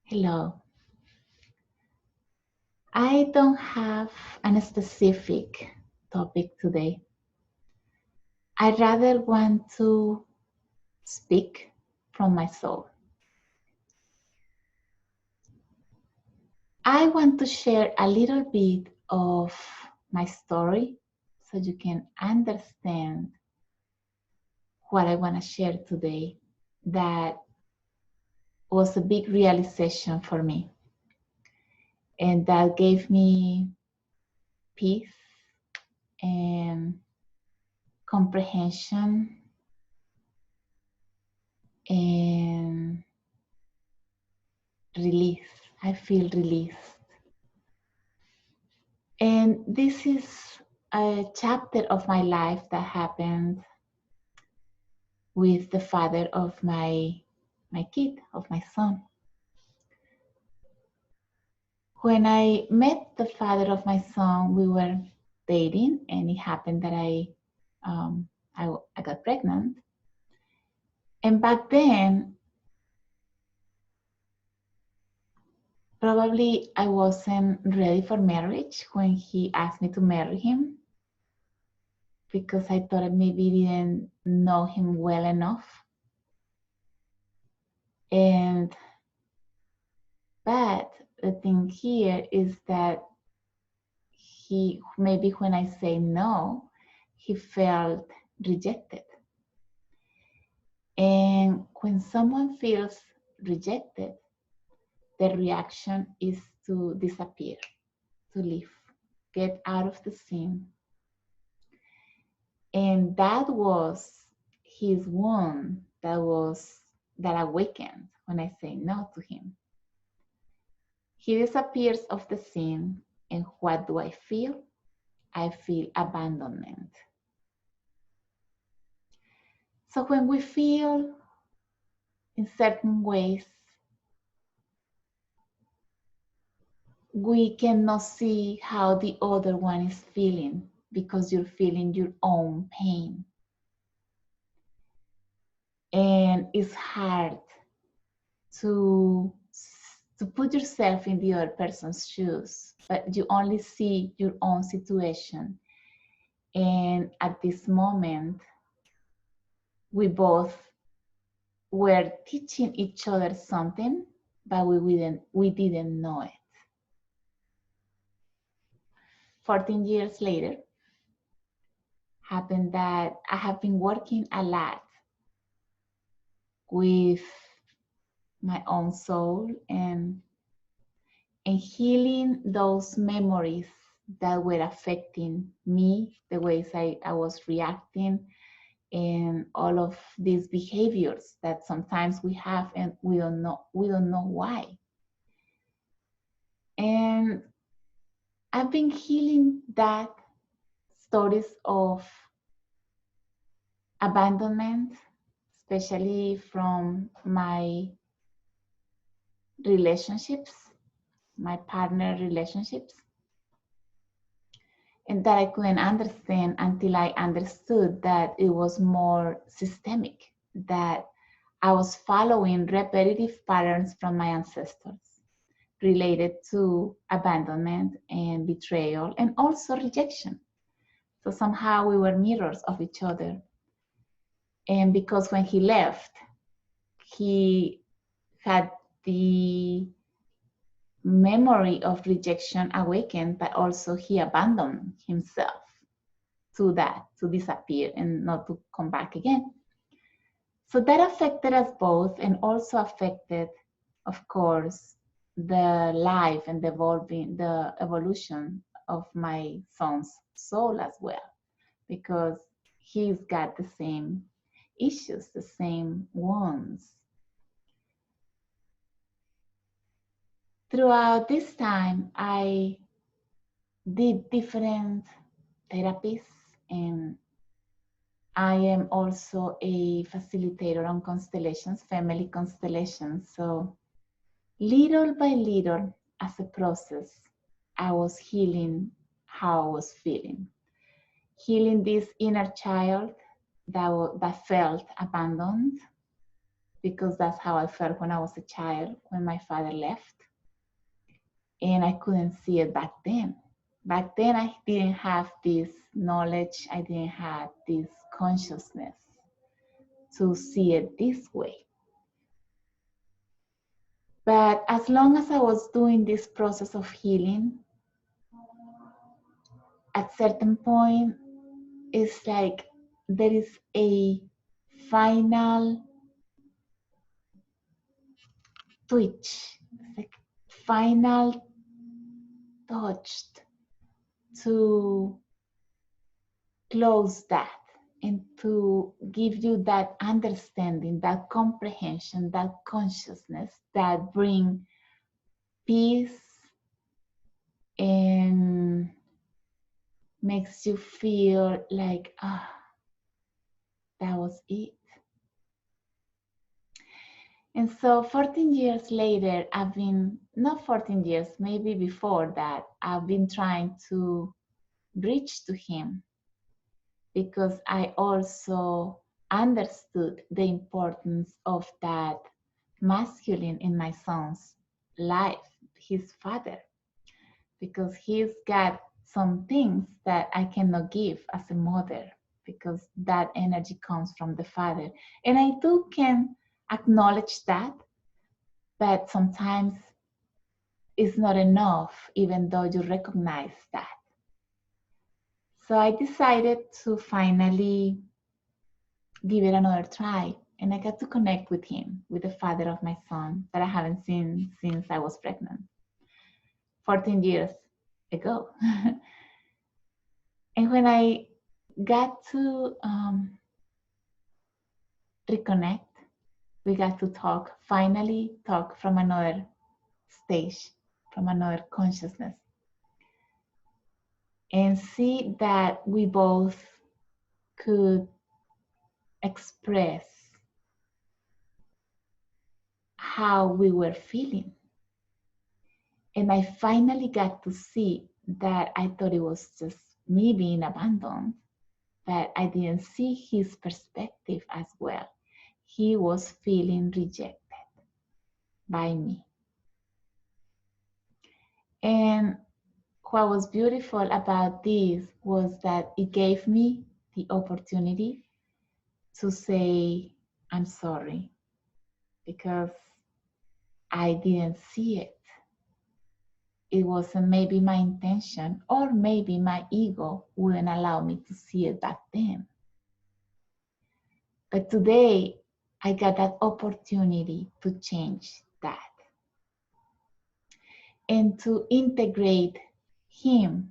Hello. I don't have a specific topic today. I rather want to speak from my soul. I want to share a little bit of my story so you can understand what I want to share today. That was a big realization for me, and that gave me peace and comprehension and release. I feel released. And this is a chapter of my life that happened with the father of my kid, of my son. When I met the father of my son, we were dating, and it happened that um, I got pregnant. And back then, probably I wasn't ready for marriage when he asked me to marry him because I thought I maybe didn't know him well enough. And but the thing here is that he maybe when I say no, he felt rejected. And when someone feels rejected, the reaction is to disappear, to leave, get out of the scene. And that was his wound that awakened when I say no to him. He disappears off the scene, and what do I feel? I feel abandonment. So when we feel in certain ways, we cannot see how the other one is feeling because you're feeling your own pain. And it's hard to put yourself in the other person's shoes, but you only see your own situation. And at this moment, we both were teaching each other something, but we didn't know it. 14 years later, happened that I have been working a lot with my own soul and healing those memories that were affecting me, the ways I was reacting, and all of these behaviors that sometimes we have and we don't know why. And I've been healing that stories of abandonment, especially from my relationships, my partner relationships, and that I couldn't understand until I understood that it was more systemic, that I was following repetitive patterns from my ancestors related to abandonment and betrayal and also rejection. So somehow we were mirrors of each other. And because when he left, he had the memory of rejection awakened, but also he abandoned himself to that, to disappear and not to come back again. So that affected us both and also affected, of course, the life and the evolution of my son's soul as well, because he's got the same issues, the same wounds. Throughout this time, I did different therapies, and I am also a facilitator on constellations, family constellations. So little by little, as a process, I was healing how I was feeling, healing this inner child that felt abandoned, because that's how I felt when I was a child, when my father left. And I couldn't see it back then. Back then, I didn't have this knowledge, I didn't have this consciousness to see it this way. But as long as I was doing this process of healing, at certain point, it's like there is a final twitch, it's like final touch to close that and to give you that understanding, that comprehension, that consciousness that bring peace and makes you feel like, that was it. And so 14 years later, I've been, not 14 years, maybe before that, I've been trying to reach to him because I also understood the importance of that masculine in my son's life, his father, because he's got some things that I cannot give as a mother because that energy comes from the father. And I too can acknowledge that, but sometimes it's not enough, even though you recognize that. So I decided to finally give it another try. And I got to connect with him, with the father of my son that I haven't seen since I was pregnant, 14 years ago. And when I got to reconnect, we got to talk, finally talk from another stage, from another consciousness, and see that we both could express how we were feeling. And I finally got to see that I thought it was just me being abandoned, but I didn't see his perspective as well. He was feeling rejected by me. And what was beautiful about this was that it gave me the opportunity to say, I'm sorry, because I didn't see it. It wasn't maybe my intention, or maybe my ego wouldn't allow me to see it back then. But today, I got that opportunity to change that and to integrate him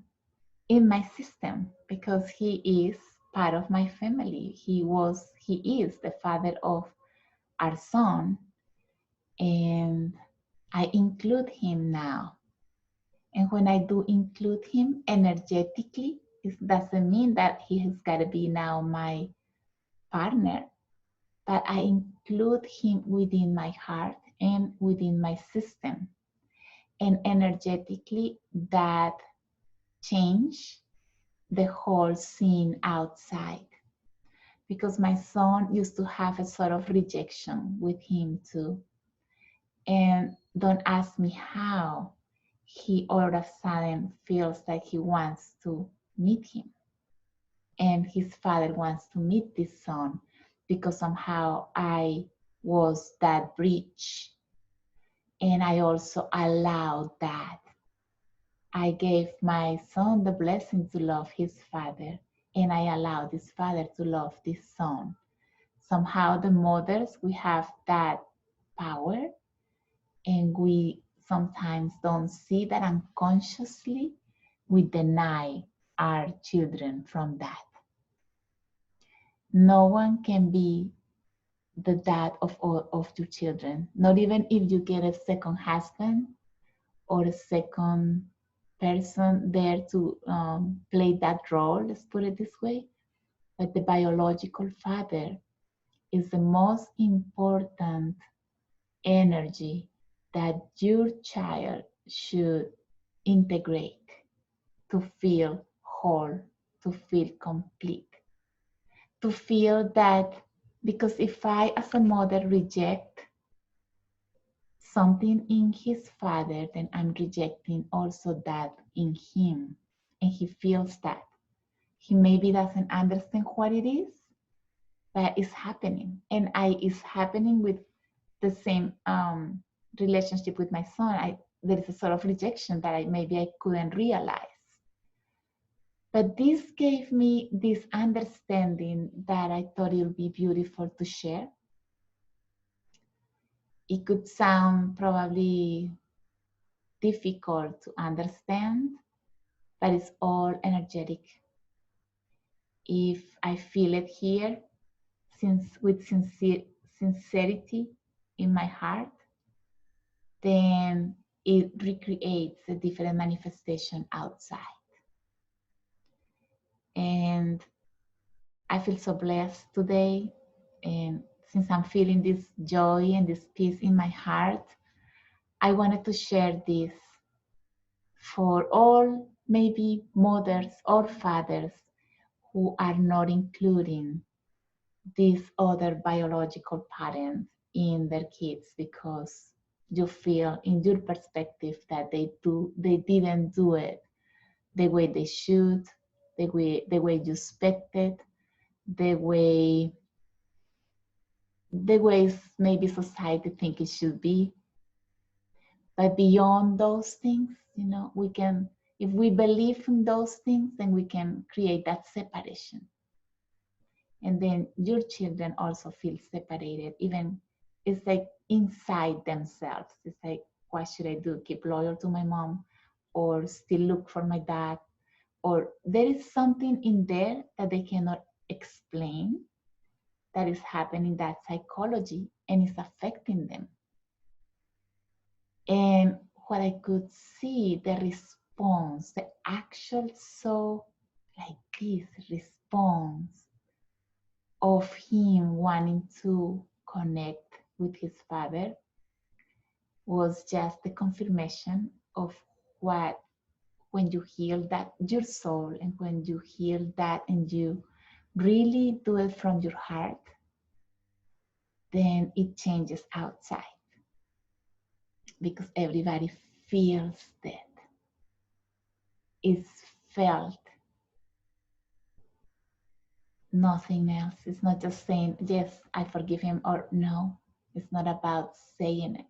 in my system because he is part of my family. He is the father of our son, and I include him now. And when I do include him energetically, it doesn't mean that he has got to be now my partner, but I include him within my heart and within my system. And energetically, that change the whole scene outside. Because my son used to have a sort of rejection with him too. And don't ask me how he all of a sudden feels like he wants to meet him. And his father wants to meet this son because somehow I was that bridge. And I also allowed that. I gave my son the blessing to love his father, and I allowed this father to love this son. Somehow, the mothers, we have that power, and we sometimes don't see that unconsciously. We deny our children from that. No one can be the dad of all of your children, not even if you get a second husband or a second person there to play that role, let's put it this way. But the biological father is the most important energy that your child should integrate to feel whole, to feel complete, to feel that Because if I, as a mother, reject something in his father, then I'm rejecting also that in him. And he feels that. He maybe doesn't understand what it is, but it's happening. And it's happening with the same relationship with my son. There is a sort of rejection that maybe I couldn't realize. But this gave me this understanding that I thought it would be beautiful to share. It could sound probably difficult to understand, but it's all energetic. If I feel it here, with sincerity in my heart, then it recreates a different manifestation outside. And I feel so blessed today. And since I'm feeling this joy and this peace in my heart, I wanted to share this for all maybe mothers or fathers who are not including these other biological parents in their kids because you feel in your perspective that they didn't do it the way they should, the way you expected, the way maybe society think it should be. But beyond those things, we can, if we believe in those things, then we can create that separation. And then your children also feel separated. Even it's like inside themselves. It's like, what should I do? Keep loyal to my mom or still look for my dad? Or there is something in there that they cannot explain that is happening, that psychology, and is affecting them. And what I could see, the response, the actual, so like this response of him wanting to connect with his father was just the confirmation of what, when you heal that your soul, and when you heal that and you really do it from your heart, then it changes outside, because everybody feels that. It's felt, nothing else. It's not just saying, yes, I forgive him, or no. It's not about saying it.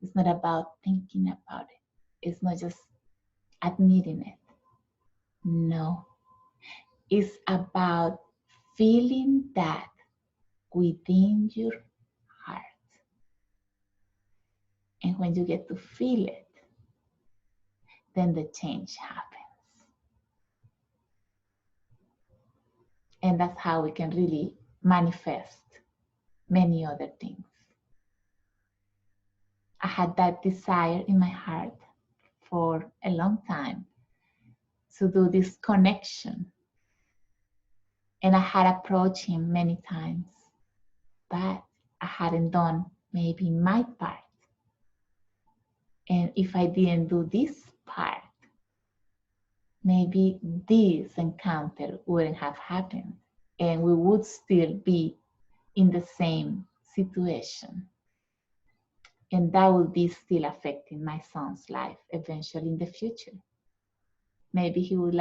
It's not about thinking about it. It's not just admitting it. No. It's about feeling that within your heart. And when you get to feel it, then the change happens. And that's how we can really manifest many other things. I had that desire in my heart for a long time to do this connection. And I had approached him many times, but I hadn't done maybe my part. And if I didn't do this part, maybe this encounter wouldn't have happened, and we would still be in the same situation. And that would be still affecting my son's life eventually in the future. Maybe he would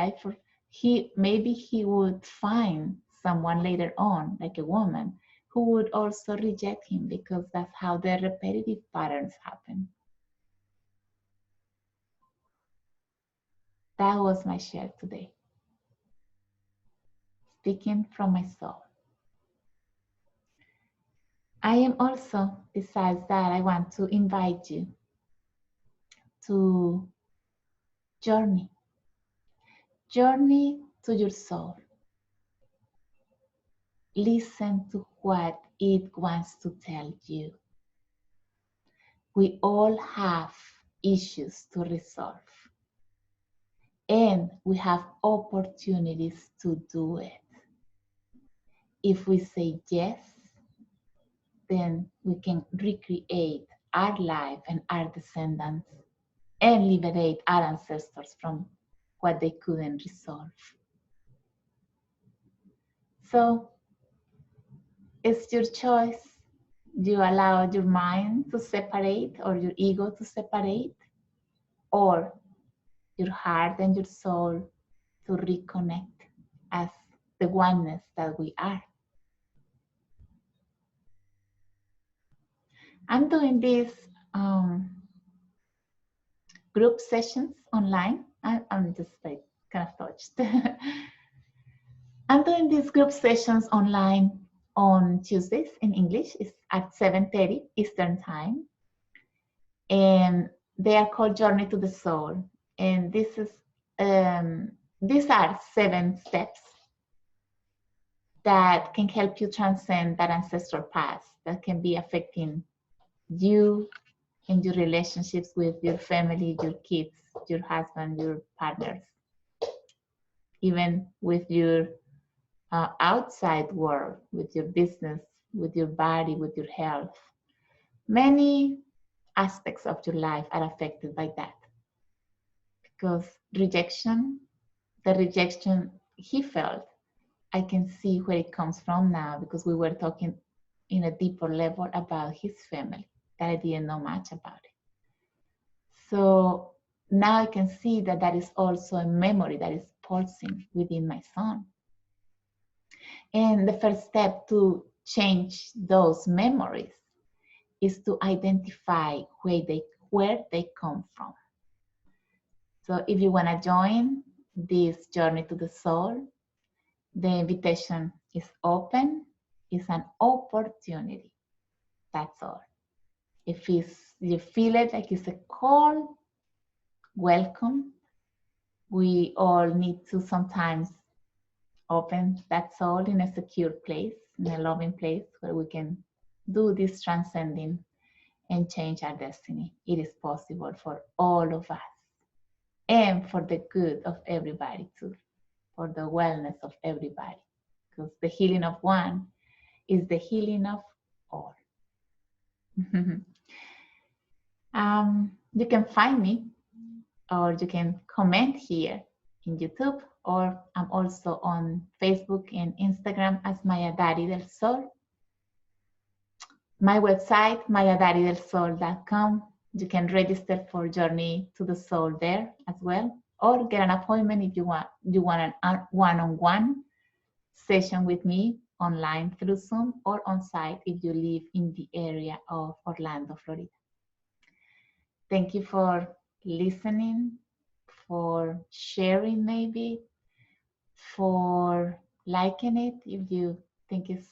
maybe he would find someone later on, like a woman, who would also reject him, because that's how the repetitive patterns happen. That was my share today. Speaking from my soul. I am also, besides that, I want to invite you to journey to your soul. Listen to what it wants to tell you. We all have issues to resolve, and we have opportunities to do it. If we say yes, then we can recreate our life and our descendants and liberate our ancestors from what they couldn't resolve. So It's your choice. You allow your mind to separate or your ego to separate, or your heart and your soul to reconnect as the oneness that we are. I'm doing these group sessions online. I'm just like kind of touched. I'm doing these group sessions online on Tuesdays in English. It's at 7:30 Eastern Time. And they are called Journey to the Soul. And these are 7 steps that can help you transcend that ancestral past that can be affecting you and your relationships with your family, your kids, your husband, your partners, even with your outside world, with your business, with your body, with your health. Many aspects of your life are affected by that because the rejection he felt, I can see where it comes from now because we were talking in a deeper level about his family that I didn't know much about it. So now I can see that that is also a memory that is pulsing within my son. And the first step to change those memories is to identify where they come from. So if you want to join this journey to the soul, the invitation is open. It's an opportunity. That's all. If you feel it like it's a call, welcome. We all need to sometimes open that soul in a secure place, in a loving place where we can do this transcending and change our destiny. It is possible for all of us and for the good of everybody too, for the wellness of everybody. Because the healing of one is the healing of all. You can find me or you can comment here in YouTube, or I'm also on Facebook and Instagram as Maya Dari del Sol. My website, mayadaridelsol.com. You can register for Journey to the Soul there as well, or get an appointment if you want a one-on-one session with me online through Zoom or on site if you live in the area of Orlando, Florida. Thank you for listening, for sharing maybe, for liking it if you think it's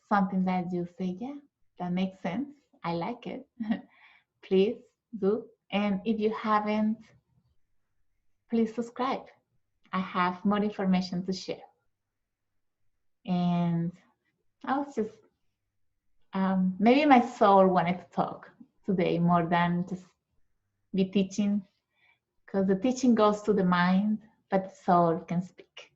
something that you say, yeah, that makes sense. I like it. Please do. And if you haven't, please subscribe. I have more information to share. And I was just, maybe my soul wanted to talk today more than just be teaching, because the teaching goes to the mind, but the soul can speak.